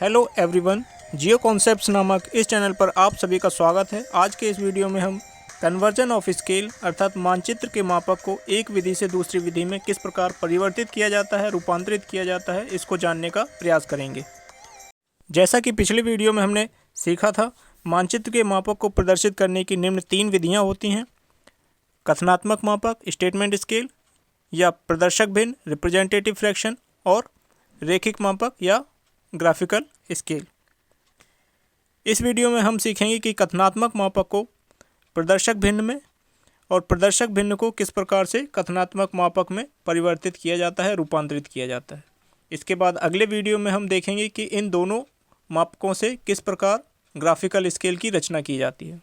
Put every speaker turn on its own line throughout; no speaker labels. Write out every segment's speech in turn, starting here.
Hello everyone, जियो concepts नामक इस channel पर आप सभी का स्वागत है। आज के इस वीडियो में हम कन्वर्जन ऑफ स्केल अर्थात मानचित्र के मापक को एक विधि से दूसरी विधि में किस प्रकार परिवर्तित किया जाता है, रूपांतरित किया जाता है, इसको जानने का प्रयास करेंगे। जैसा कि पिछले वीडियो में हमने सीखा था, मानचित्र के मापक को प्रदर्शित करने की निम्न 3 विधियाँ होती हैं: कथनात्मक मापक स्टेटमेंट स्केल, या प्रदर्शक भिन्न रिप्रेजेंटेटिव फ्रैक्शन, और रेखिक मापक या ग्राफिकल स्केल। इस वीडियो में हम सीखेंगे कि कथनात्मक मापक को प्रदर्शक भिन्न में और प्रदर्शक भिन्न को किस प्रकार से कथनात्मक मापक में परिवर्तित किया जाता है, रूपांतरित किया जाता है। इसके बाद अगले वीडियो में हम देखेंगे कि इन दोनों मापकों से किस प्रकार ग्राफिकल स्केल की रचना की जाती है।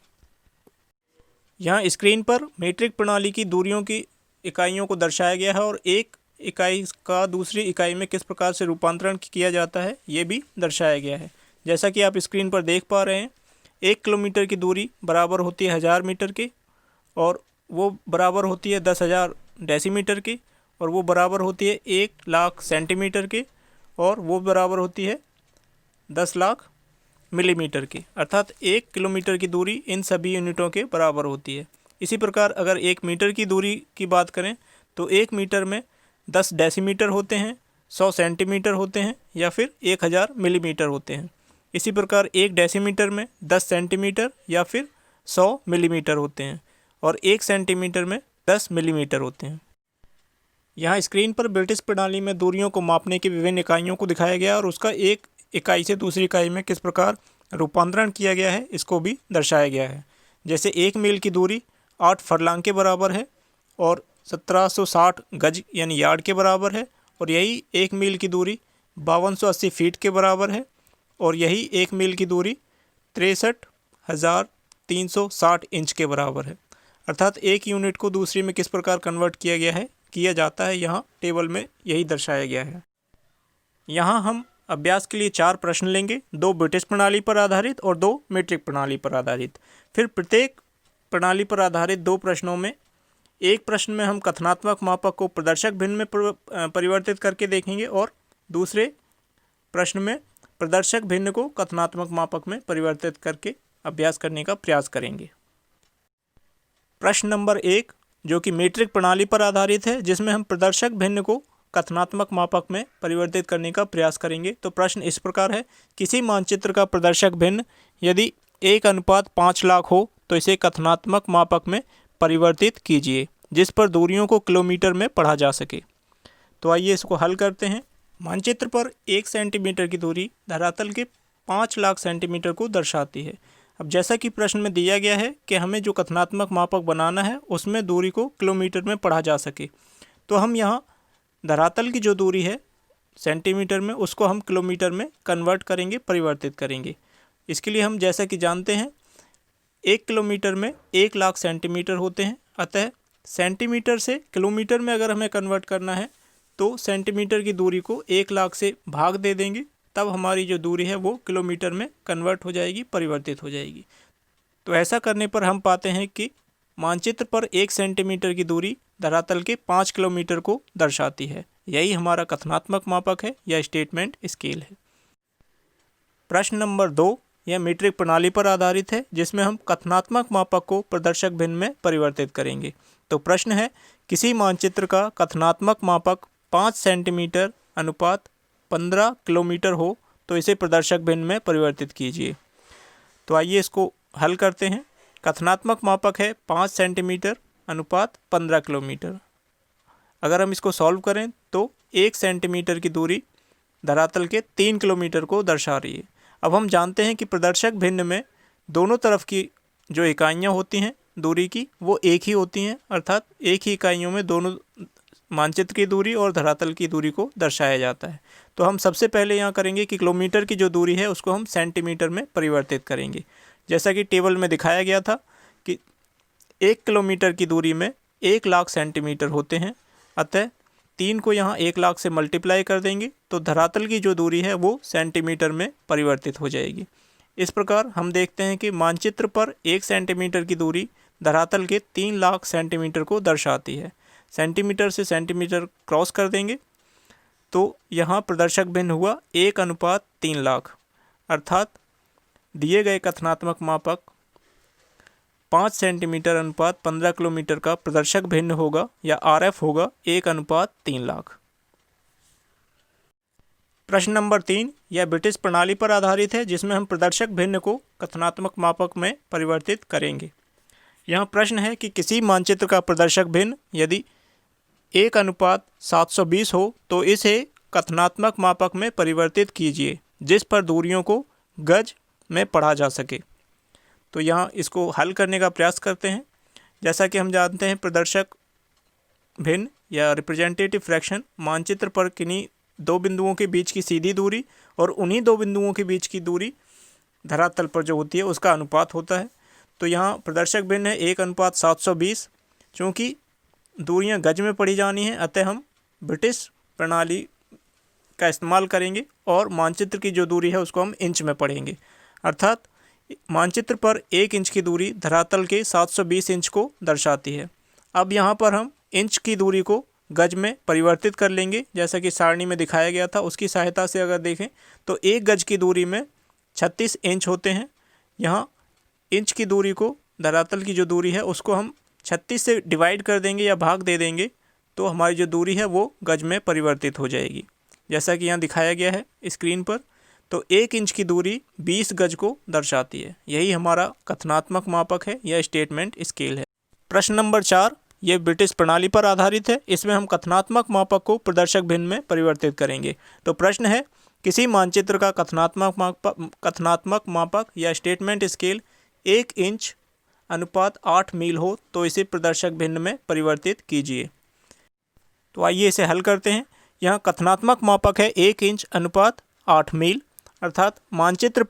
यहाँ स्क्रीन पर मीट्रिक प्रणाली की दूरियों की इकाइयों को दर्शाया गया है और एक इकाई का दूसरी इकाई में किस प्रकार से रूपांतरण किया जाता है ये भी दर्शाया गया है। जैसा कि आप स्क्रीन पर देख पा रहे हैं, 1 किलोमीटर की दूरी बराबर होती है 1000 मीटर के, और वो बराबर होती है 10,000 डेसीमीटर की, और वो बराबर होती है 1 लाख सेंटीमीटर की, और वो बराबर होती है 10 लाख मिलीमीटर की। अर्थात 1 किलोमीटर की दूरी इन सभी यूनिटों के बराबर होती है। इसी प्रकार अगर 1 मीटर की दूरी की बात करें तो 1 मीटर में 10 डेसीमीटर होते हैं, 100 सेंटीमीटर होते हैं, या फिर 1000 मिलीमीटर होते हैं। इसी प्रकार 1 डेसीमीटर में 10 सेंटीमीटर या फिर 100 मिलीमीटर होते हैं, और 1 सेंटीमीटर में 10 मिलीमीटर होते हैं। यहाँ स्क्रीन पर ब्रिटिश प्रणाली में दूरियों को मापने की विभिन्न इकाइयों को दिखाया गया और उसका एक इकाई से दूसरी इकाई में किस प्रकार रूपांतरण किया गया है इसको भी दर्शाया गया है। जैसे 1 मील की दूरी 8 फरलांग के बराबर है और 1760 गज यानी यार्ड के बराबर है, और यही 1 मील की दूरी 5280 फीट के बराबर है, और यही 1 मील की दूरी 63,360 इंच के बराबर है। अर्थात एक यूनिट को दूसरी में किस प्रकार कन्वर्ट किया जाता है यहाँ टेबल में यही दर्शाया गया है। यहाँ हम अभ्यास के लिए 4 प्रश्न लेंगे, 2 ब्रिटिश प्रणाली पर आधारित और 2 मीट्रिक प्रणाली पर आधारित। फिर प्रत्येक प्रणाली पर आधारित 2 प्रश्नों में एक प्रश्न में हम कथनात्मक मापक को प्रदर्शक भिन्न में परिवर्तित करके देखेंगे, और दूसरे प्रश्न में प्रदर्शक भिन्न को कथनात्मक मापक में परिवर्तित करके अभ्यास करने का प्रयास करेंगे। प्रश्न नंबर 1 जो कि मीट्रिक प्रणाली पर आधारित है, जिसमें हम प्रदर्शक भिन्न को कथनात्मक मापक में परिवर्तित करने का प्रयास करेंगे। तो प्रश्न इस प्रकार है: किसी मानचित्र का प्रदर्शक भिन्न यदि 1:5 लाख हो तो इसे कथनात्मक मापक में परिवर्तित कीजिए जिस पर दूरियों को किलोमीटर में पढ़ा जा सके। तो आइए इसको हल करते हैं। मानचित्र पर 1 सेंटीमीटर की दूरी धरातल के 5 लाख सेंटीमीटर को दर्शाती है। अब जैसा कि प्रश्न में दिया गया है कि हमें जो कथनात्मक मापक बनाना है उसमें दूरी को किलोमीटर में पढ़ा जा सके, तो हम यहाँ धरातल की जो दूरी है सेंटीमीटर में उसको हम किलोमीटर में कन्वर्ट करेंगे, परिवर्तित करेंगे। इसके लिए हम जैसा कि जानते हैं 1 किलोमीटर में 1 लाख सेंटीमीटर होते हैं। अतः सेंटीमीटर से किलोमीटर में अगर हमें कन्वर्ट करना है तो सेंटीमीटर की दूरी को 1 लाख से भाग दे देंगे, तब हमारी जो दूरी है वो किलोमीटर में कन्वर्ट हो जाएगी, परिवर्तित हो जाएगी। तो ऐसा करने पर हम पाते हैं कि मानचित्र पर 1 सेंटीमीटर की दूरी धरातल के 5 किलोमीटर को दर्शाती है। यही हमारा कथनात्मक मापक है या स्टेटमेंट स्केल है। प्रश्न नंबर 2 यह मीट्रिक प्रणाली पर आधारित है, जिसमें हम कथनात्मक मापक को प्रदर्शक भिन्न में परिवर्तित करेंगे। तो प्रश्न है: किसी मानचित्र का कथनात्मक मापक 5 सेंटीमीटर अनुपात 15 किलोमीटर हो तो इसे प्रदर्शक भिन्न में परिवर्तित कीजिए। तो आइए इसको हल करते हैं। कथनात्मक मापक है 5 सेंटीमीटर अनुपात 15 किलोमीटर। अगर हम इसको सॉल्व करें तो 1 सेंटीमीटर की दूरी धरातल के 3 किलोमीटर को दर्शा रही है। अब हम जानते हैं कि प्रदर्शक भिन्न में दोनों तरफ की जो इकाइयाँ होती हैं दूरी की वो एक ही होती हैं, अर्थात एक ही इकाइयों में दोनों मानचित्र की दूरी और धरातल की दूरी को दर्शाया जाता है। तो हम सबसे पहले यहाँ करेंगे कि किलोमीटर की जो दूरी है उसको हम सेंटीमीटर में परिवर्तित करेंगे। जैसा कि टेबल में दिखाया गया था कि 1 किलोमीटर की दूरी में 1 लाख सेंटीमीटर होते हैं। अतः 3 को यहाँ 1 लाख से मल्टीप्लाई कर देंगे तो धरातल की जो दूरी है वो सेंटीमीटर में परिवर्तित हो जाएगी। इस प्रकार हम देखते हैं कि मानचित्र पर 1 सेंटीमीटर की दूरी धरातल के 3 लाख सेंटीमीटर को दर्शाती है। सेंटीमीटर से सेंटीमीटर क्रॉस कर देंगे तो यहाँ प्रदर्शक भिन्न हुआ 1:3 लाख। अर्थात दिए गए कथनात्मक मापक 5 सेंटीमीटर अनुपात 15 किलोमीटर का प्रदर्शक भिन्न होगा या RF होगा 1:3 लाख। प्रश्न नंबर 3 यह ब्रिटिश प्रणाली पर आधारित है जिसमें हम प्रदर्शक भिन्न को कथनात्मक मापक में परिवर्तित करेंगे। यह प्रश्न है कि किसी मानचित्र का प्रदर्शक भिन्न यदि 1:720 हो तो इसे कथनात्मक मापक में परिवर्तित कीजिए जिस पर दूरियों को गज में पढ़ा जा सके। तो यहाँ इसको हल करने का प्रयास करते हैं। जैसा कि हम जानते हैं प्रदर्शक भिन्न या रिप्रेजेंटेटिव फ्रैक्शन मानचित्र पर किन्हीं दो बिंदुओं के बीच की सीधी दूरी और उन्हीं दो बिंदुओं के बीच की दूरी धरातल पर जो होती है उसका अनुपात होता है। तो यहाँ प्रदर्शक भिन्न है 1:720। चूँकि दूरियाँ गज में पढ़ी जानी हैं अतः हम ब्रिटिश प्रणाली का इस्तेमाल करेंगे और मानचित्र की जो दूरी है उसको हम इंच में पढ़ेंगे। अर्थात मानचित्र पर 1 इंच की दूरी धरातल के 720 इंच को दर्शाती है। अब यहाँ पर हम इंच की दूरी को गज में परिवर्तित कर लेंगे जैसा कि सारणी में दिखाया गया था। उसकी सहायता से अगर देखें तो 1 गज की दूरी में 36 इंच होते हैं। यहाँ इंच की दूरी को धरातल की जो दूरी है उसको हम 36 से डिवाइड कर देंगे या भाग दे देंगे तो हमारी जो दूरी है वो गज में परिवर्तित हो जाएगी जैसा कि यहाँ दिखाया गया है स्क्रीन पर। तो 1 इंच की दूरी 20 गज को दर्शाती है। यही हमारा कथनात्मक मापक है या स्टेटमेंट स्केल है। प्रश्न नंबर 4 ये ब्रिटिश प्रणाली पर आधारित है। इसमें हम कथनात्मक मापक को प्रदर्शक भिन्न में परिवर्तित करेंगे। तो प्रश्न है किसी मानचित्र का कथनात्मक मापक या स्टेटमेंट स्केल 1 इंच अनुपात 8 मील हो तो इसे प्रदर्शक भिन्न में परिवर्तित कीजिए। तो आइए इसे हल करते हैं। यहाँ कथनात्मक मापक है 1 इंच अनुपात 8 मील अर्थात मानचित्र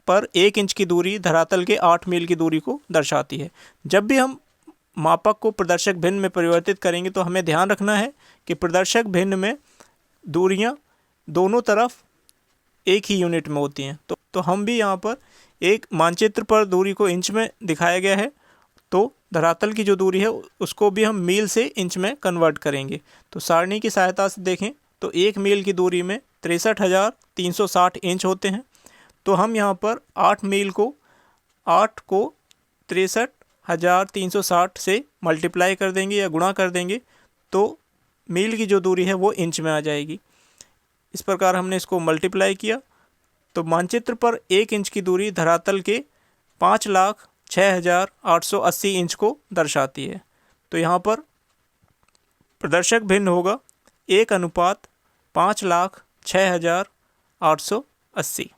पर 1 इंच की दूरी धरातल के 8 मील की दूरी को दर्शाती है। जब भी हम मापक को प्रदर्शक भिन्न में परिवर्तित करेंगे तो हमें ध्यान रखना है कि प्रदर्शक भिन्न में दूरियां दोनों तरफ एक ही यूनिट में होती हैं। तो हम भी यहाँ पर एक मानचित्र पर दूरी को इंच में दिखाया गया है तो धरातल की जो दूरी है उसको भी हम मील से इंच में कन्वर्ट करेंगे। तो सारणी की सहायता से देखें तो 1 मील की दूरी में 63,360 इंच होते हैं। तो हम यहाँ पर 8 मील को 8 को 63,360 से मल्टीप्लाई कर देंगे या गुणा कर देंगे तो मील की जो दूरी है वो इंच में आ जाएगी। इस प्रकार हमने इसको मल्टीप्लाई किया तो मानचित्र पर 1 इंच की दूरी धरातल के 5,06,880 इंच को दर्शाती है। तो यहाँ पर प्रदर्शक भिन्न होगा 1:5,06,880।